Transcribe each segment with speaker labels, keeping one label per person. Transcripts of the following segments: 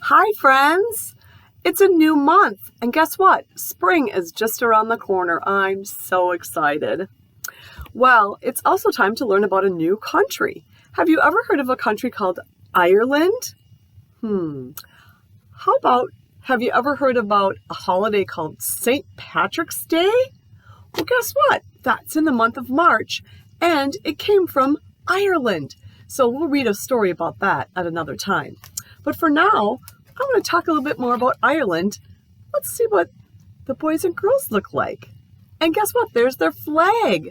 Speaker 1: Hi, friends! It's a new month, and guess what? Spring is just around the corner. I'm so excited. Well, it's also time to learn about a new country. Have you ever heard of a country called Ireland? How about, have you ever heard about a holiday called St. Patrick's Day? Well, guess what? That's in the month of March, and it came from Ireland. So we'll read a story about that at another time. But for now, I want to talk a little bit more about Ireland. Let's see what the boys and girls look like. And guess what? There's their flag.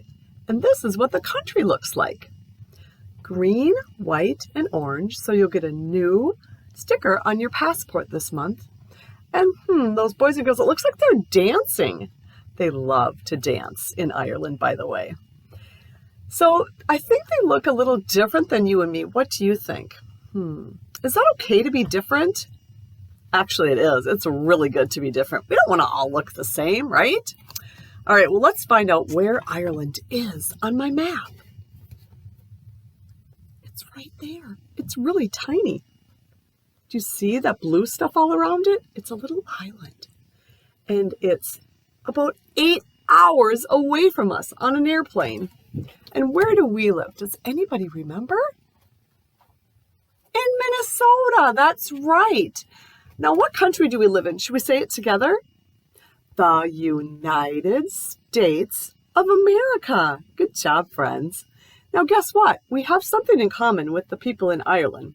Speaker 1: And this is what the country looks like. Green, white, and orange. So you'll get a new sticker on your passport this month. And those boys and girls, it looks like they're dancing. They love to dance in Ireland, by the way. So I think they look a little different than you and me. What do you think? Is that okay to be different? Actually, it is. It's really good to be different. We don't want to all look the same, right? All right, well, let's find out where Ireland is on my map. It's right there. It's really tiny. Do you see that blue stuff all around it? It's a little island. And it's about 8 hours away from us on an airplane. And where do we live? Does anybody remember? In Minnesota, that's right. Now, what country do we live in? Should we say it together? The United States of America. Good job, friends. Now, guess what? We have something in common with the people in Ireland.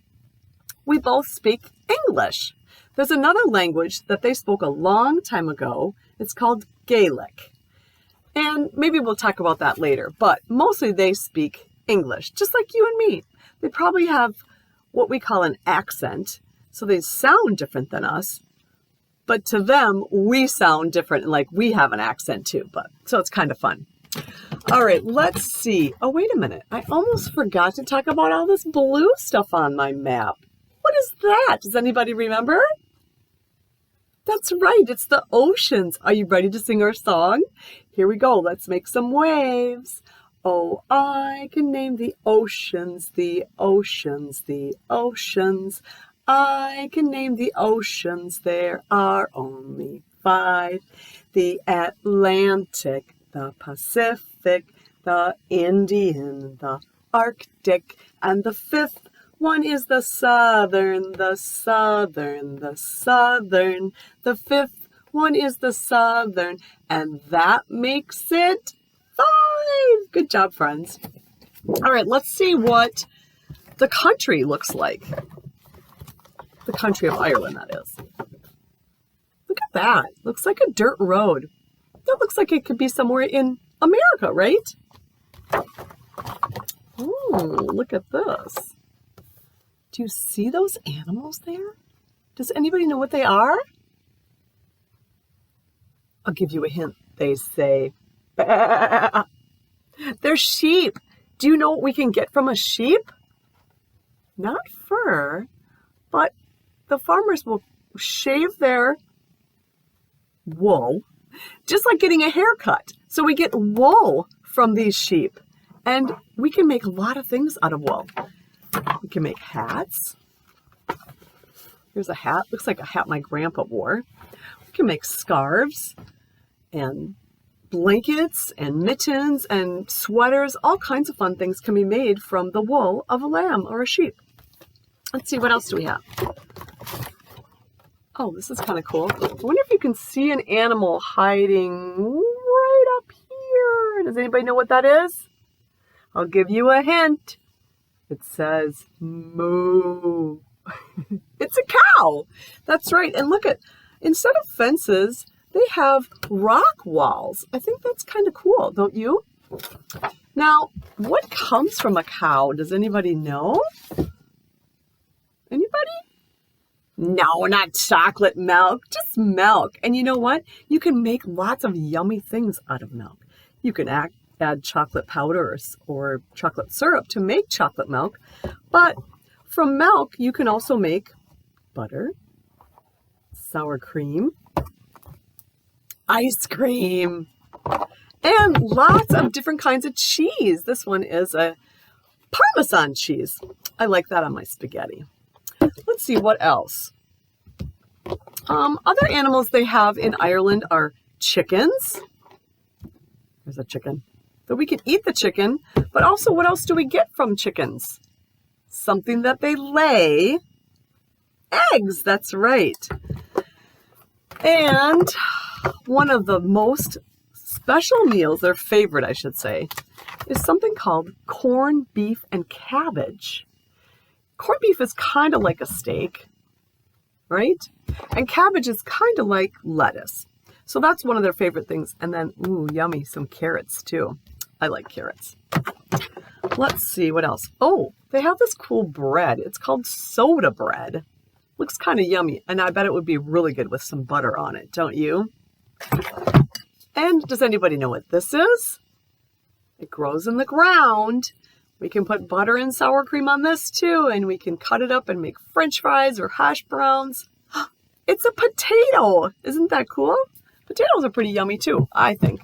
Speaker 1: We both speak English. There's another language that they spoke a long time ago. It's called Gaelic. And maybe we'll talk about that later, but mostly they speak English, just like you and me. They probably have what we call an accent, so they sound different than us, but to them, we sound different, and like we have an accent too, so it's kind of fun. All right, let's see. Oh, wait a minute. I almost forgot to talk about all this blue stuff on my map. What is that? Does anybody remember? That's right, it's the oceans. Are you ready to sing our song? Here we go, let's make some waves. Oh, I can name the oceans, the oceans, the oceans. I can name the oceans, there are only 5. The Atlantic, the Pacific, the Indian, the Arctic, and the 5th one is the southern, the southern, the southern. The 5th one is the southern, and that makes it 5. Good job, friends. All right, let's see what the country looks like. The country of Ireland, that is. Look at that. Looks like a dirt road. That looks like it could be somewhere in America, right? Oh, look at this. Do you see those animals there? Does anybody know what they are? I'll give you a hint. They say, bah. They're sheep. Do you know what we can get from a sheep? Not fur, but the farmers will shave their wool, just like getting a haircut. So we get wool from these sheep, and we can make a lot of things out of wool. We can make hats. Here's a hat. Looks like a hat my grandpa wore. We can make scarves and blankets and mittens and sweaters. All kinds of fun things can be made from the wool of a lamb or a sheep. Let's see, what else do we have? Oh, this is kind of cool. I wonder if you can see an animal hiding right up here. Does anybody know what that is? I'll give you a hint. It says moo. It's a cow. That's right. And look at, instead of fences, they have rock walls. I think that's kind of cool, don't you? Now, what comes from a cow? Does anybody know? Anybody? No, not chocolate milk, just milk. And you know what? You can make lots of yummy things out of milk. You can add chocolate powder or chocolate syrup to make chocolate milk. But from milk, you can also make butter, sour cream, ice cream, and lots of different kinds of cheese. This one is a Parmesan cheese. I like that on my spaghetti. Let's see what else. Other animals they have in Ireland are chickens. There's a chicken. So we can eat the chicken, but also what else do we get from chickens? Something that they lay. Eggs, that's right. And one of the most special meals, their favorite I should say, is something called corned beef and cabbage. Corned beef is kind of like a steak, right? And cabbage is kind of like lettuce. So that's one of their favorite things. And then, ooh, yummy, some carrots too. I like carrots. Let's see what else. Oh, they have this cool bread. It's called soda bread. Looks kind of yummy, and I bet it would be really good with some butter on it, don't you? And does anybody know what this is? It grows in the ground. We can put butter and sour cream on this too, and we can cut it up and make French fries or hash browns. It's a potato. Isn't that cool? Potatoes are pretty yummy too, I think.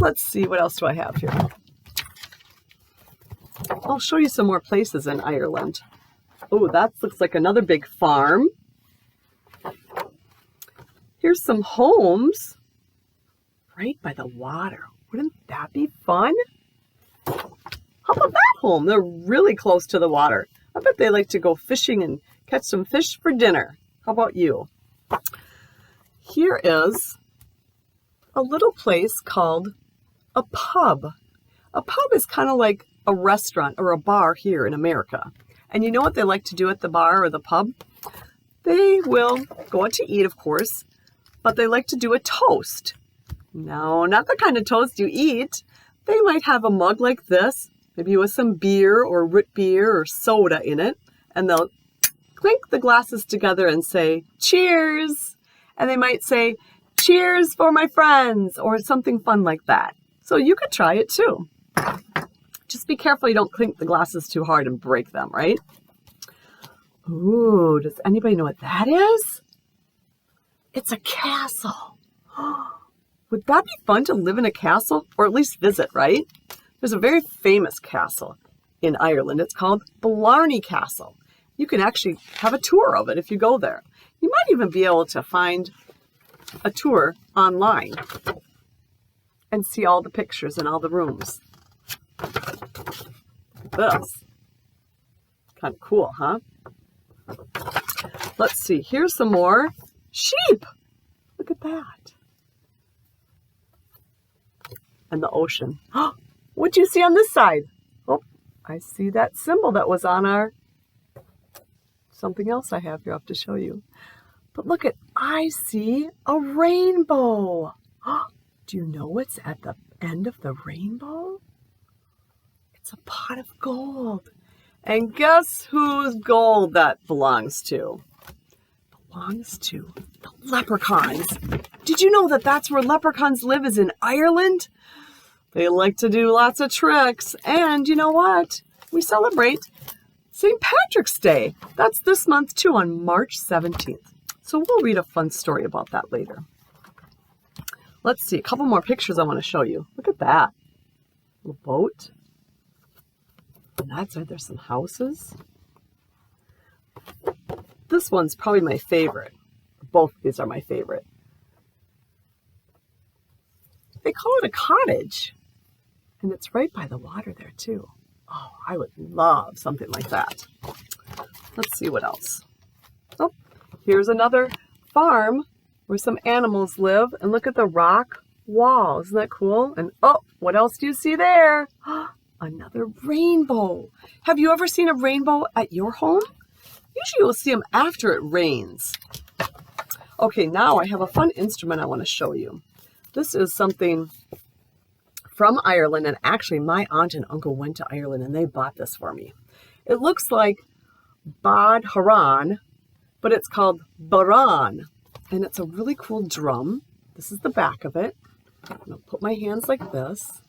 Speaker 1: Let's see, what else do I have here? I'll show you some more places in Ireland. Oh, that looks like another big farm. Here's some homes right by the water. Wouldn't that be fun? How about that home? They're really close to the water. I bet they like to go fishing and catch some fish for dinner. How about you? Here is a little place called a pub. A pub is kind of like a restaurant or a bar here in America. And you know what they like to do at the bar or the pub? They will go out to eat, of course, but they like to do a toast. No, not the kind of toast you eat. They might have a mug like this, maybe with some beer or root beer or soda in it, and they'll clink the glasses together and say, cheers. And they might say, cheers for my friends, or something fun like that. So you could try it too. Just be careful you don't clink the glasses too hard and break them, right? Ooh, does anybody know what that is? It's a castle. Would that be fun to live in a castle? Or at least visit, right? There's a very famous castle in Ireland. It's called Blarney Castle. You can actually have a tour of it if you go there. You might even be able to find a tour online and see all the pictures and all the rooms. This. Kind of cool, huh? Let's see. Here's some more sheep. Look at that. And the ocean. What do you see on this side? Oh, I see that symbol that was on our something else I have here. I have to show you. But look I see a rainbow. Do you know what's at the end of the rainbow? It's a pot of gold. And guess whose gold that belongs to? Belongs to the leprechauns. Did you know that that's where leprechauns live, is in Ireland? They like to do lots of tricks. And you know what? We celebrate St. Patrick's Day. That's this month too, on March 17th. So we'll read a fun story about that later. Let's see, a couple more pictures I want to show you. Look at that. A little boat. On that side, there's some houses. This one's probably my favorite. Both of these are my favorite. They call it a cottage. And it's right by the water there, too. Oh, I would love something like that. Let's see what else. Oh, here's another farm where some animals live. And look at the rock wall. Isn't that cool? And oh, what else do you see there? Another rainbow. Have you ever seen a rainbow at your home? Usually you'll see them after it rains. Okay, now I have a fun instrument I want to show you. This is something from Ireland, and actually my aunt and uncle went to Ireland and they bought this for me. It looks like Bod Haran, but it's called Baran, and it's a really cool drum. This is the back of it. I'm going to put my hands like this.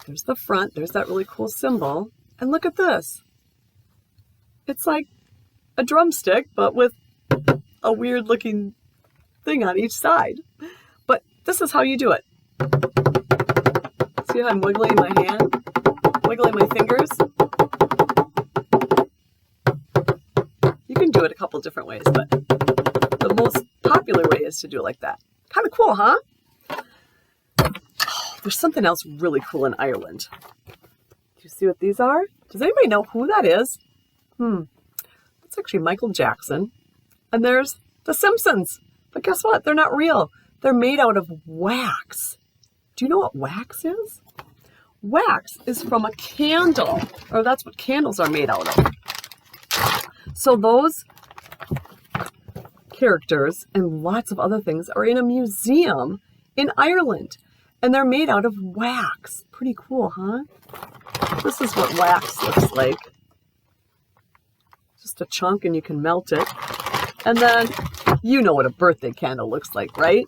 Speaker 1: There's the front. There's that really cool symbol. And look at this. It's like a drumstick, but with a weird looking thing on each side. But this is how you do it. See how I'm wiggling my hand? Wiggling my fingers? You can do it a couple different ways, but the most popular way is to do it like that. Kind of cool, huh? Oh, there's something else really cool in Ireland. Do you see what these are? Does anybody know who that is? It's actually Michael Jackson. And there's The Simpsons. But guess what? They're not real. They're made out of wax. Do you know what wax is? Wax is from a candle, or that's what candles are made out of. So those characters and lots of other things are in a museum in Ireland, and they're made out of wax. Pretty cool, huh? This is what wax looks like. Just a chunk and you can melt it. And then you know what a birthday candle looks like, right?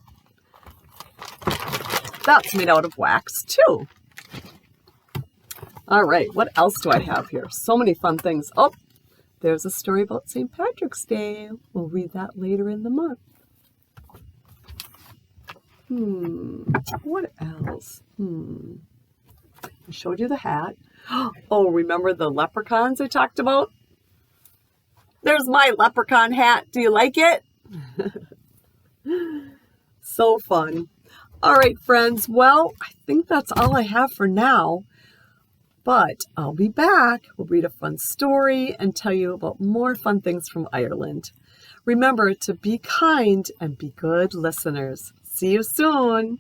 Speaker 1: That's made out of wax too. All right, what else do I have here? So many fun things. Oh, there's a story about St. Patrick's Day. We'll read that later in the month. What else? I showed you the hat. Oh, remember the leprechauns I talked about? There's my leprechaun hat. Do you like it? So fun. All right, friends. Well, I think that's all I have for now. But I'll be back. We'll read a fun story and tell you about more fun things from Ireland. Remember to be kind and be good listeners. See you soon.